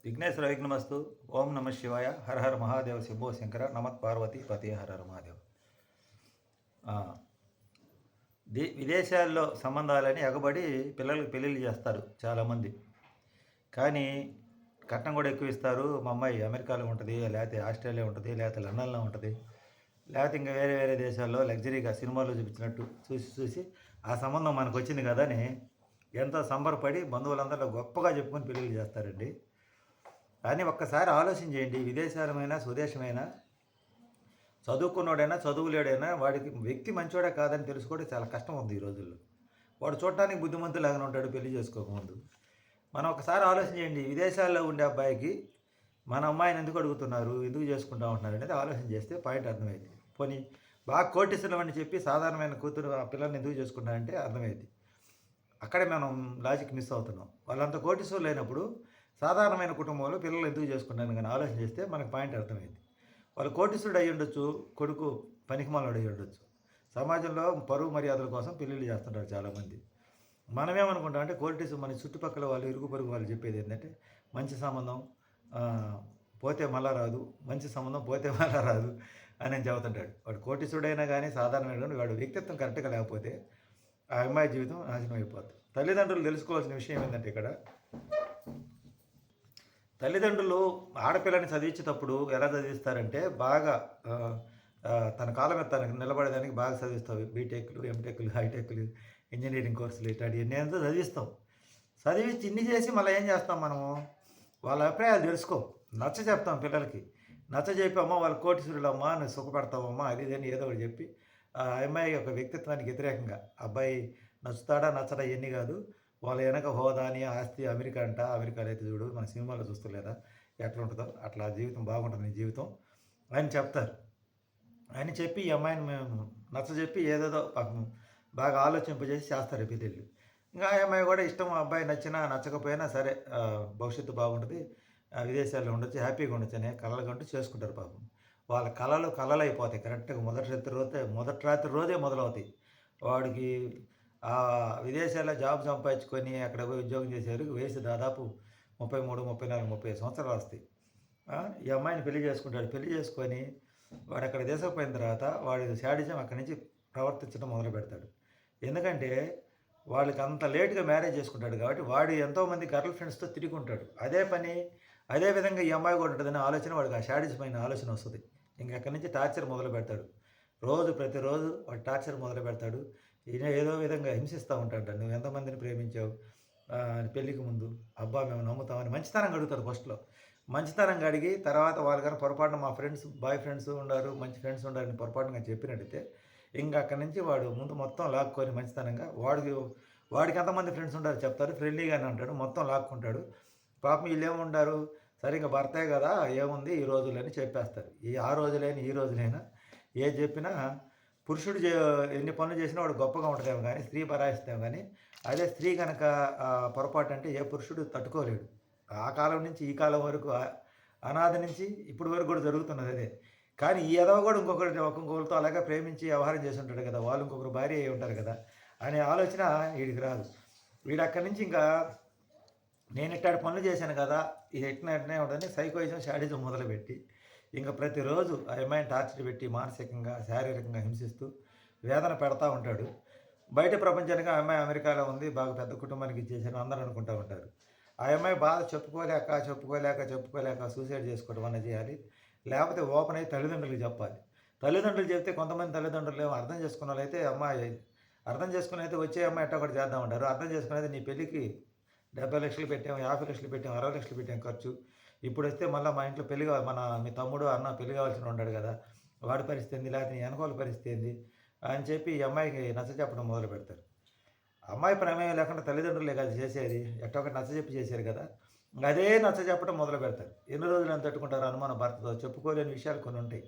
విఘ్నేశ్వర విఘ్నమస్తు. ఓం నమ శివాయ. హర హర మహాదేవ శంభో శంకర. నమత్ పార్వతి పతి హర హర మహాదేవ్. ఆ, విదేశాల్లో సంబంధాలని ఎగబడి పిల్లలకి పెళ్ళిళ్ళు చేస్తారు చాలామంది. కానీ కట్నం కూడా ఎక్కువ ఇస్తారు. మా అమ్మాయి అమెరికాలో ఉంటుంది, లేకపోతే ఆస్ట్రేలియా ఉంటుంది, లేకపోతే లండన్లో ఉంటుంది, లేకపోతే ఇంకా వేరే వేరే దేశాల్లో లగ్జరీగా సినిమాల్లో చూపించినట్టు చూసి చూసి ఆ సంబంధం మనకు వచ్చింది కదా అని ఎంతో సంబరపడి బంధువులందరూ గొప్పగా చెప్పుకొని పెళ్ళిళ్ళు చేస్తారండి. కానీ ఒక్కసారి ఆలోచన చేయండి, విదేశాలమైనా స్వదేశమైనా చదువుకున్నోడైనా చదువులేడైనా వాడికి వ్యక్తి మంచోడే కాదని తెలుసుకోవడం చాలా కష్టం ఉంది ఈ రోజుల్లో. వాడు చూడటానికి బుద్ధిమంతులాగానే ఉంటాడు పెళ్లి చేసుకోకముందు. మనం ఒకసారి ఆలోచన చేయండి, విదేశాల్లో ఉండే అబ్బాయికి మన అమ్మాయిని ఎందుకు అడుగుతున్నారు, ఎందుకు చేసుకుంటా ఉంటున్నారు అనేది ఆలోచన చేస్తే పాయింట్ అర్థమైంది. పోనీ బాగా కోటీశ్వరం అని చెప్పి సాధారణమైన కూతురు ఆ పిల్లల్ని ఎందుకు చేసుకుంటారంటే అర్థమైంది. అక్కడే మనం లాజిక్ మిస్ అవుతున్నాం. వాళ్ళంత కోటీశ్వరులు లేనప్పుడు సాధారణమైన కుటుంబంలో పిల్లలు ఎందుకు చేసుకుంటాను కానీ ఆలోచన చేస్తే మనకు పాయింట్ అర్థమైంది. వాళ్ళు కోటీశ్వరుడు అయ్యి ఉండొచ్చు, కొడుకు పనికిమాలినోడు అయ్యి ఉండొచ్చు. సమాజంలో పరువు మర్యాదల కోసం పెళ్ళిళ్ళు చేస్తుంటారు చాలామంది. మనమేమనుకుంటామంటే కోటీశ్వరు మన చుట్టుపక్కల వాళ్ళు ఇరుగు పొరుగు వాళ్ళు చెప్పేది ఏంటంటే మంచి సంబంధం పోతే మళ్ళా రాదు, మంచి సంబంధం పోతే మళ్ళా రాదు అని నేను చెబుతుంటాడు. వాడు కోటీశ్వరుడైనా కానీ సాధారణమైన వాడు వ్యక్తిత్వం కరెక్ట్గా లేకపోతే ఆ అమ్మాయి జీవితం నాశనం అయిపోతుంది. తల్లిదండ్రులు తెలుసుకోవాల్సిన విషయం ఏంటంటే ఇక్కడ తల్లిదండ్రులు ఆడపిల్లని చదివించేటప్పుడు ఎలా చదివిస్తారంటే బాగా తన కాలం మీద తనకు నిలబడేదానికి బాగా చదివిస్తావు. బీటెక్లు, ఎంటెక్లు, హైటెక్లు, ఇంజనీరింగ్ కోర్సులు ఇట్లాంటి ఎన్ని ఎంతో చదివిస్తాం. చదివించి ఇన్ని చేసి మళ్ళీ ఏం చేస్తాం మనము, వాళ్ళ అభిప్రాయాలు తెలుసుకో, నచ్చ చెప్తాం పిల్లలకి. నచ్చ చెప్పి అమ్మ వాళ్ళ కోటీశ్వరులమ్మ నువ్వు సుఖపడతావమ్మా అది ఇదని ఏదో ఒకటి చెప్పి ఆ అమ్మాయి యొక్క వ్యక్తిత్వానికి వ్యతిరేకంగా అబ్బాయి నచ్చుతాడా నచ్చడా ఇవన్నీ కాదు, వాళ్ళ వెనక హోదాని ఆస్తి అమెరికా అంట, అమెరికాలో అయితే చూడు మన సినిమాలో చూస్తలేదా ఎట్లా ఉంటుందో అట్లా జీవితం బాగుంటుంది నీ జీవితం అని చెప్తారు. అని చెప్పి ఈ అమ్మాయిని మేము నచ్చజెప్పి ఏదేదో పాపం బాగా ఆలోచింపజేసి చేస్తారు పెళ్ళిళ్ళు. ఇంకా ఆ అమ్మాయి కూడా ఇష్టం, అబ్బాయి నచ్చినా నచ్చకపోయినా సరే భవిష్యత్తు బాగుంటుంది, విదేశాల్లో ఉండొచ్చు, హ్యాపీగా ఉండొచ్చు అనే కళలు కంటూ చేసుకుంటారు పాపం. వాళ్ళ కళలు అయిపోతాయి కరెక్ట్గా మొదటి రాత్రి రోజే మొదలవుతాయి. వాడికి విదేశాల్లో జాబ్ సంపాదించుకొని అక్కడ పోయి ఉద్యోగం చేసేవారు వయసు దాదాపు 33, 34, 35 సంవత్సరాలు వస్తాయి. ఈ అమ్మాయిని పెళ్లి చేసుకుంటాడు. పెళ్లి చేసుకొని వాడు అక్కడ తీసుకుపోయిన తర్వాత వాడి శాడిజం అక్కడి నుంచి ప్రవర్తించడం మొదలు పెడతాడు. ఎందుకంటే వాళ్ళకి అంత లేట్గా మ్యారేజ్ చేసుకుంటాడు కాబట్టి వాడు ఎంతోమంది గర్ల్ ఫ్రెండ్స్తో తిరిగి ఉంటాడు. అదే విధంగా ఈ అమ్మాయి కూడా ఉంటుందనే ఆలోచన వాడికి ఆ శాడిజమైన ఆలోచన వస్తుంది. ఇంక అక్కడి నుంచి టార్చర్ మొదలు పెడతాడు. ప్రతిరోజు వాడు టార్చర్ మొదలు పెడతాడు. ఈయన ఏదో విధంగా హింసిస్తూ ఉంటాడు. నువ్వు ఎంతమందిని ప్రేమించావు పెళ్ళికి ముందు, అబ్బా మేము నమ్ముతామని మంచితనంగా అడుగుతారు. ఫస్ట్లో మంచితనంగా అడిగి తర్వాత వాళ్ళు కానీ పొరపాటున మా ఫ్రెండ్స్ బాయ్ ఫ్రెండ్స్ ఉన్నారు, మంచి ఫ్రెండ్స్ ఉండాలని పొరపాటుగా చెప్పినట్టయితే ఇంకా అక్కడి నుంచి వాడు ముందు మొత్తం లాక్కొని మంచితనంగా వాడికి ఎంతమంది ఫ్రెండ్స్ ఉంటారు చెప్తారు, ఫ్రెండ్లీగానే అంటాడు, మొత్తం లాక్కుంటాడు. పాపం వీళ్ళు ఏముంటారు, సరే ఇంకా భర్తే కదా ఏముంది ఈ రోజులని చెప్పేస్తారు. ఆ రోజులైనా ఈ రోజులైనా ఏది చెప్పినా పురుషుడు ఎన్ని పనులు చేసినా వాడు గొప్పగా ఉంటుందేమో కానీ స్త్రీ పరాయిస్తేమో కానీ అదే స్త్రీ కనుక పొరపాటు అంటే ఏ పురుషుడు తట్టుకోలేడు. ఆ కాలం నుంచి ఈ కాలం వరకు అనాది నుంచి ఇప్పటి వరకు కూడా జరుగుతున్నది అదే. కానీ ఈ ఎదవ కూడా ఒక్కొక్కరితో అలాగే ప్రేమించి వ్యవహారం చేసి ఉంటాడు కదా, వాళ్ళు ఇంకొకరు భార్య అయి ఉంటారు కదా అనే ఆలోచన వీడికి రాదు. వీడు అక్కడి నుంచి ఇంకా నేను ఇట్లాంటి పనులు చేశాను కదా ఇది ఎట్టినట్నే ఉంటుందని సైకోయిజం షాడిజం మొదలుపెట్టి ఇంకా ప్రతిరోజు ఆ అమ్మాయిని టార్చర్ పెట్టి మానసికంగా శారీరకంగా హింసిస్తూ వేదన పెడతా ఉంటాడు. బయట ప్రపంచానికి ఆ అమ్మాయి అమెరికాలో ఉంది, బాగా పెద్ద కుటుంబానికి ఇచ్చేసాను అందరూ అనుకుంటూ ఉంటారు. ఆ అమ్మాయి బాధ చెప్పుకోలేక సూసైడ్ చేసుకోవడం అన్న చేయాలి, లేకపోతే ఓపెన్ అయ్యి తల్లిదండ్రులకు చెప్పాలి. తల్లిదండ్రులు చెప్తే కొంతమంది తల్లిదండ్రులు ఏమో అర్థం చేసుకున్న వాళ్ళైతే అమ్మాయి అర్థం చేసుకుని అయితే వచ్చే అమ్మాయి ఎట్టా కూడా చేద్దామంటారు. అర్థం చేసుకునేది నీ పెళ్ళికి 70 లక్షలు పెట్టాము, 50 లక్షలు పెట్టాము, 60 లక్షలు పెట్టాము ఖర్చు, ఇప్పుడు వస్తే మళ్ళీ మా ఇంట్లో పెళ్లి మీ తమ్ముడు అన్న పెళ్లి కావాల్సిన ఉన్నాడు కదా వాడి పరిస్థితి ఏంది, లేకపోతే నీ వెనకాల పరిస్థితి ఏంది అని చెప్పి ఈ అమ్మాయికి నచ్చ చెప్పడం మొదలు పెడతారు. అమ్మాయి ప్రమేయం లేకుండా తల్లిదండ్రులే కదా చేసేది, ఎట్టో ఒకటి నచ్చ చెప్పి చేశారు కదా, అదే నచ్చ చెప్పడం మొదలు పెడతారు. ఎన్ని రోజులు ఎంత తట్టుకుంటారు అనుమాన భర్తతో చెప్పుకోలేని విషయాలు కొన్ని ఉంటాయి.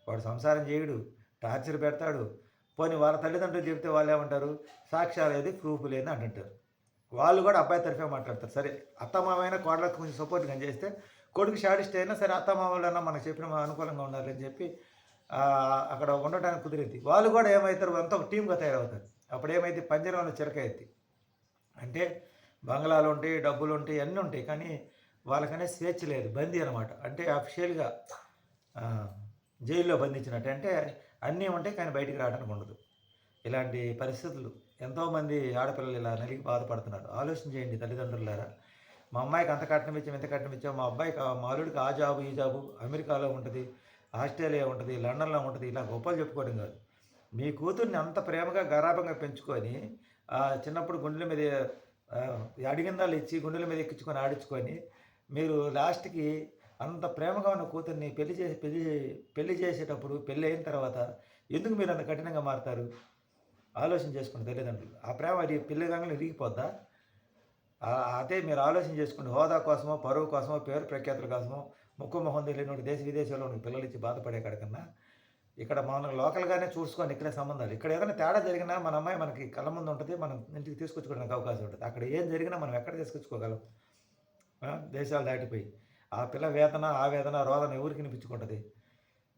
వాడు సంసారం చేయడు, టార్చర్ పెడతాడు. పోనీ వాళ్ళ తల్లిదండ్రులు చెప్తే వాళ్ళు ఏమంటారు, సాక్ష్యాలు ఏది ప్రూఫ్ లేని అంటుంటారు. వాళ్ళు కూడా అబ్బాయి తరఫే మాట్లాడతారు. సరే అత్తమామైనా కోడలకు కొంచెం సపోర్ట్గా చేస్తే కొడుకు షాడిస్ట్ అయినా సరే అత్తమామలన్నా మనకు చెప్పిన అనుకూలంగా ఉండాలని చెప్పి అక్కడ ఉండటానికి కుదిరింది. వాళ్ళు కూడా ఏమవుతారు, అంతా ఒక టీమ్గా తయారవుతారు. అప్పుడు ఏమైతే పంజరంలో చిరక ఎత్తి అంటే బంగ్లాలు ఉంటాయి, డబ్బులు ఉంటాయి, అన్నీ ఉంటాయి, కానీ వాళ్ళకనే స్వేచ్ఛ లేదు. బందీ అనమాట. అంటే అఫిషియల్‌గా ఆహ్, జైల్లో బంధించినట్టు. అంటే అన్నీ ఉంటాయి కానీ బయటికి రావడానికి ఉండదు. ఇలాంటి పరిస్థితులు ఎంతోమంది ఆడపిల్లలు ఇలా నలిగి బాధపడుతున్నారు. ఆలోచన చేయండి తల్లిదండ్రులారా. మా అమ్మాయికి అంత కట్నం ఇచ్చాం, ఇంత కట్నం ఇచ్చాం. మా అబ్బాయికి మా అల్లుడికి ఆ జాబు, ఈ జాబు అమెరికాలో ఉంటది, ఆస్ట్రేలియా ఉంటది, లండన్‌లో ఉంటది. ఇలా గొప్పలు చెప్పుకోవడం కాదు. మీ కూతుర్ని అంత ప్రేమగా గారాబంగా పెంచుకొని చిన్నప్పుడు గుండెల మీద అడిగిందాలు ఇచ్చి గుండెల మీద ఎక్కించుకొని ఆడించుకొని మీరు లాస్ట్‌కి అంత ప్రేమగా ఉన్న కూతుర్ని పెళ్లి చేసేటప్పుడు పెళ్లి అయిన తర్వాత ఎందుకు మీరు అంత కఠినంగా మారతారు? ఆలోచన చేసుకోండి తల్లిదండ్రులు. ఆ ప్రేమ అది పెళ్లి కాంగానే ఇరిగిపోద్దా? అదే మీరు ఆలోచన చేసుకోండి. హోదా కోసమో, పరువు కోసమో, పేరు ప్రఖ్యాతుల కోసమో, ముక్కు మొహం తెలియనోడు దేశ విదేశాల్లో ఉన్న పిల్లలిచ్చి బాధపడే కాడికన్నా, ఇక్కడ మనం లోకల్‌గానే చూసుకొని ఇక్కడే సంబంధాలు. ఇక్కడ ఏదైనా తేడా జరిగినా మన అమ్మాయి మనకి కళ్ళ ముందు ఉంటది. మనం ఇంటికి తీసుకొచ్చుకోవడానికి అవకాశం ఉంటది. అక్కడ ఏం జరిగినా మనం ఎక్కడ తీసుకొచ్చుకోగలం? దేశాలు దాటిపోయి. ఆ పిల్ల వేదన, ఆవేదన, రోదన ఎవరికి వినిపించుకుంటది?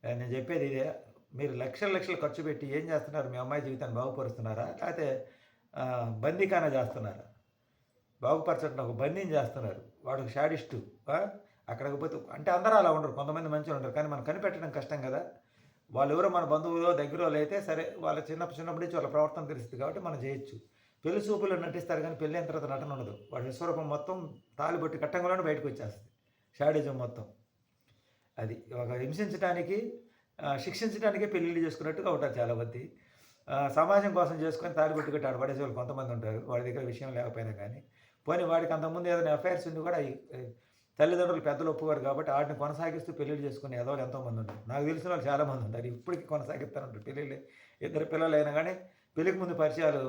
నేను చెప్పేది ఇదే. మీరు లక్షలు, లక్షలు ఖర్చు పెట్టి ఏం చేస్తున్నారు? మీ అమ్మాయి జీవితాన్ని బాగుపరుస్తున్నారా? లేకపోతే బందీఖానా చేస్తున్నారా? బాగుపరచడం ఒక బందీని చేస్తున్నారు. వాడు శాడిస్టు. అక్కడికి పోతే అంటే అందరూ అలా ఉండరు. కొంతమంది మంచోళ్ళుంటారు. కానీ మనం కనిపెట్టడం కష్టం కదా! వాళ్ళెవరో మన బంధువులో, దగ్గరోళ్ళైతే సరే వాళ్ళ చిన్నప్పటి నుంచి వాళ్ళ ప్రవర్తన తెలుస్తది కాబట్టి మనం చేయొచ్చు. పెళ్లి చూపుల్లో నటిస్తారు గానీ పెళ్లయిన తర్వాత నటన ఉండదు. వాడి విశ్వరూపం మొత్తం తాళిబొట్టి కట్టంగానే బయటకొచ్చేస్తది. శాడిజం మొత్తం. అది. ఒక హింసించటానికి శిక్షించడానికే పెళ్లిళ్లు చేసుకున్నట్టుగా ఉంటారు చాలామంది. సమాజం కోసం చేసుకొని తాళిబొట్టు కట్టి ఆడ పడేసేవాళ్ళు కొంతమంది ఉంటారు. వాడి దగ్గర విషయం లేకపోయినా గానీ. పోనీ వాడికి అంతకుముందు ఏదైనా అఫైర్స్ ఉండి కూడా తల్లిదండ్రులు పెద్దలు ఒప్పుకోరు కాబట్టి ఆటిని కొనసాగిస్తూ పెళ్లిళ్లు చేసుకునే ఎదవలు ఎంతోమంది ఉంటారు. నాకు తెలిసిన వాళ్ళు చాలామంది ఉంటారు. ఇప్పటికి కొనసాగిస్తారంటారు పెళ్లిళ్ళు. ఇద్దరు పిల్లలైనా గానీ పెళ్ళికి ముందు పరిచయాలు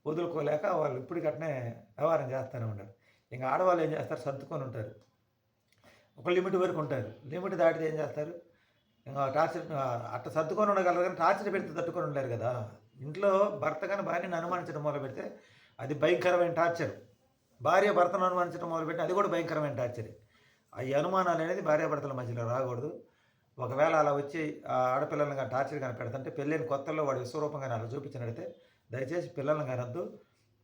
వదులుకోలేక వాళ్ళు ఇప్పటికి అట్నే వ్యవహారం చేస్తూనే ఉంటారు. ఇంక ఆడవాళ్ళు ఏం చేస్తారు సర్దుకొని ఉంటారు. ఒక లిమిట్ వరకు ఉంటారు. లిమిట్ దాటితే ఏం చేస్తారు? టార్చర్ అట్ట సర్దుకొని ఉండగలరు కానీ టార్చర్ పెడితే తట్టుకొని ఉండలేరు కదా! ఇంట్లో భర్త గాని భార్యని అనుమానించడం మొదలుపెడితే అది భయంకరమైన టార్చర్. భార్య భర్తను అనుమానించడం మొదలుపెడితే అది కూడా భయంకరమైన టార్చరే. ఈ అనుమానాలనేది భార్యాభర్తల మధ్యలో రాకూడదు. ఒకవేళ అలా వచ్చి ఆడపిల్లల్ని గాని టార్చర్ గాని పెడతంటే పెళ్ళైన కొత్తల్లో వాడి విశ్వరూపం గాని అలా చూపించినట్టయితే దయచేసి పిల్లల్ని కనొద్దు.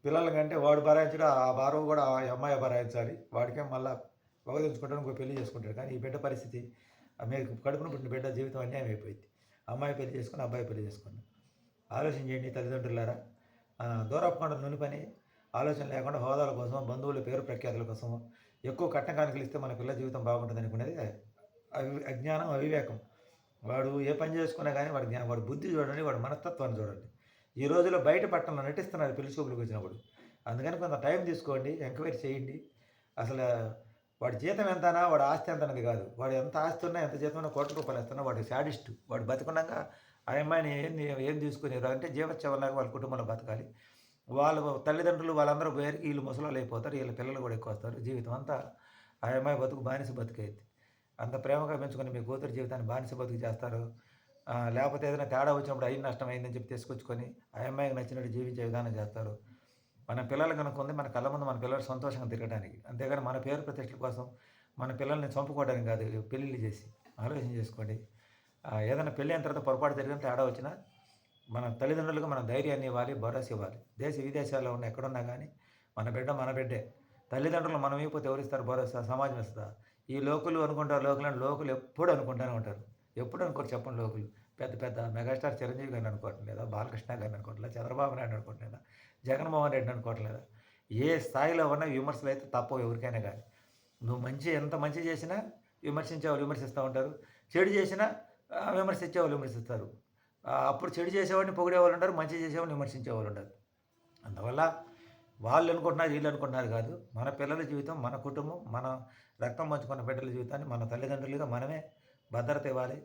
పిల్లల్ని కంటే వాడు భరాయించడం ఆ భారం కూడా ఆ అమ్మాయే భరాయించాలి. వాడికేం మళ్ళా పొగదించుకుంటాడు ఇంకో పెళ్లి చేసుకుంటాడు. కానీ ఈ బిడ్డ పరిస్థితి మీకు కడుపున పుట్టిన బిడ్డ జీవితం అన్యాయం అయిపోయింది. అమ్మాయి పెళ్లి చేసుకొని, అబ్బాయి పెళ్లి చేసుకోండి. ఆలోచన చేయండి తల్లిదండ్రులారా. దూరపు కొండ నుని పని ఆలోచన లేకుండా హోదాల కోసమో, బంధువుల పేరు ప్రఖ్యాతుల కోసమో ఎక్కువ కట్నం కానుకలు ఇస్తే మన పిల్ల జీవితం బాగుంటుంది అనుకునేది అజ్ఞానం, అవివేకం. వాడు ఏ పని చేసుకున్నా కానీ వాడి బుద్ధి చూడండి, వాడి మనస్తత్వాన్ని చూడండి. ఈ రోజుల్లో బయట పట్టణంలో నటిస్తున్నారు పెళ్లి చూపులకు వచ్చినప్పుడు. అందుకని కొంత టైం తీసుకోండి, ఎంక్వైరీ చేయండి. అసలు వాడి జీతం ఎంతనా, వాడి ఆస్తి ఎంతన్నది కాదు. వాడు ఎంత ఆస్తి ఉన్నా, ఎంత జీతం ఉన్నా ₹1,00,00,000 ఇస్తున్నా వాడు శాడిస్టు. వాడు బతికున్నాక ఆ అమ్మాయిని ఏం తీసుకునేరు అంటే జీవచ్ఛవంలాగా వాళ్ళ కుటుంబంలో బతకాలి. వాళ్ళ తల్లిదండ్రులు వాళ్ళందరూ పోయేసరికి వీళ్ళు ముసలోళ్ళు అయిపోతారు. వీళ్ళ పిల్లలు కూడా ఎక్కువ వస్తారు. జీవితం అంతా ఆ అమ్మాయి బతుకు బానిస బతుకైద్ది. అంత ప్రేమగా పెంచుకొని మీ కూతురు జీవితాన్ని బానిస బతుకు చేస్తారు. లేకపోతే ఏదైనా తేడా వచ్చినప్పుడు అయిన నష్టం అయిందని చెప్పి తీసుకొచ్చుకొని ఆ అమ్మాయికి నచ్చినట్టు జీవించే విధానం చేస్తారు. మన పిల్లలు గనుక ఉంది మన కళ్ళ ముందు మన పిల్లలు సంతోషంగా తిరగడానికి. అంతేగాని మన పేరు ప్రతిష్టల కోసం మన పిల్లల్ని చంపుకోవడానికి కాదు పెళ్ళిళ్ళు చేసి. ఆలోచన చేసుకోండి. ఏదైనా పెళ్ళి అయిన తర్వాత పొరపాటు జరిగిన తేడా వచ్చినా మన తల్లిదండ్రులకు మనం ధైర్యాన్ని ఇవ్వాలి, భరోసా ఇవ్వాలి. దేశ విదేశాల్లో ఉన్న ఎక్కడున్నా గానీ మన బిడ్డ మన బిడ్డే. తల్లిదండ్రులు మనం ఇవ్వకపోతే ఎవరిస్తారు భరోసా? సమాజం ఇస్తదా? ఈ లోకులు అనుకుంటారు లోకులని లోకులు ఎప్పుడు అనుకుంటూనే ఉంటారు. ఎప్పుడు అనుకోరు చెప్పండి లోకులు. పెద్ద పెద్ద మెగాస్టార్ చిరంజీవి గారిని అనుకోవటం లేదా, బాలకృష్ణ గారిని అనుకోవట్లేదా, చంద్రబాబు నాయుడు అనుకోవట్లేదా, జగన్మోహన్ రెడ్డిని అనుకోవట్లేదా? ఏ స్థాయిలో ఉన్న విమర్శలైతే తప్పవు ఎవరికైనా గానీ. నువ్వు ఎంత మంచి చేసినా విమర్శించేవాళ్ళు విమర్శిస్తూ ఉంటారు. చెడు చేసినా విమర్శించేవాళ్ళు విమర్శిస్తారు. అప్పుడు చెడు చేసేవాడిని పొగిడేవాళ్ళు ఉంటారు. మంచి చేసేవాడిని విమర్శించేవాళ్ళు ఉంటారు. అందువల్ల వాళ్ళు అనుకుంటున్నారు, వీళ్ళు అనుకుంటున్నారు కాదు. మన పిల్లల జీవితం, మన కుటుంబం, మన రక్తం పంచుకున్న బిడ్డల జీవితాన్ని మన తల్లిదండ్రులుగా మనమే భద్రత ఇవ్వాలి,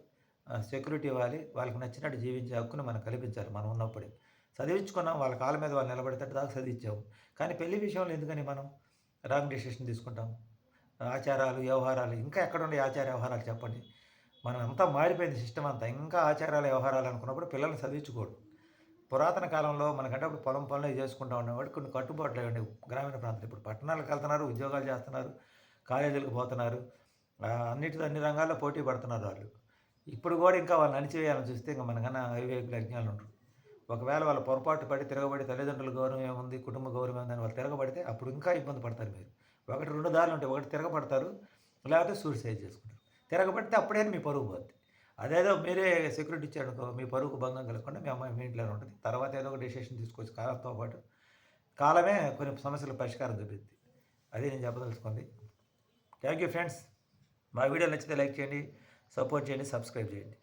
సెక్యూరిటీ ఇవ్వాలి. వాళ్ళకి నచ్చినట్టు జీవించే హక్కును మనం కల్పించాలి మనం ఉన్నప్పుడే. చదివించుకున్నాం, వాళ్ళ కాళ్ళ మీద వాళ్ళు నిలబడేటట్టు దాకా చదివించాము. కానీ పెళ్లి విషయంలో ఎందుకని మనం రాంగ్ డెసిషన్ తీసుకుంటాం? ఆచారాలు, వ్యవహారాలు ఇంకా ఎక్కడుండే ఆచార వ్యవహారాలు చెప్పండి? మనం అంతా మారిపోయింది సిస్టమ్ అంతా. ఇంకా ఆచారాలు, వ్యవహారాలు అనుకున్నప్పుడు పిల్లల్ని చదివించకూడదు. పురాతన కాలంలో మనకంటే అప్పుడు పొలం పనులు చేసుకుంటూ ఉండేవాడు. కొన్ని కట్టుబాట్లు ఉండేవి గ్రామీణ ప్రాంతాలు. ఇప్పుడు పట్టణాలకు వెళ్తున్నారు, ఉద్యోగాలు చేస్తున్నారు, కాలేజీలకు పోతున్నారు. అన్ని రంగాల్లో పోటీ పడుతున్నారు వాళ్ళు. ఇప్పుడు కూడా ఇంకా వాళ్ళని అణిచివేయాలని చూస్తే ఇంక మనకన్నా అవివేకులు, అజ్ఞానులు ఉండరు. ఒకవేళ వాళ్ళు పొరపాటు పడి తిరగబడి తల్లిదండ్రుల గౌరవం ఏముంది, కుటుంబ గౌరవం ఏముందని వాళ్ళు తిరగబడితే అప్పుడు ఇంకా ఇబ్బంది పడతారు మీరు. 2 దారులు ఉంటాయి. ఒకటి తిరగబడతారు. లేకపోతే సూసైడ్ చేసుకుంటారు. తిరగబడితే అప్పుడే మీ పరువు పోద్ది. అదేదో మీరే సెక్యూరిటీ ఇచ్చారనుకో మీ పరువుకు భంగం కలగకుండా మీ అమ్మాయి మీ ఇంట్లోనే ఉంటది. తర్వాత ఏదో ఒక డెసిషన్ తీసుకోవచ్చు కాలంతో పాటు. కాలమే కొన్ని సమస్యలకు పరిష్కారం చూపిద్ది. అది నేను చెప్పదలుచుకుంది. Thank you friends. మా వీడియో నచ్చితే లైక్ చేయండి, సపోర్ట్ చేయండి, సబ్స్క్రైబ్ చేయండి.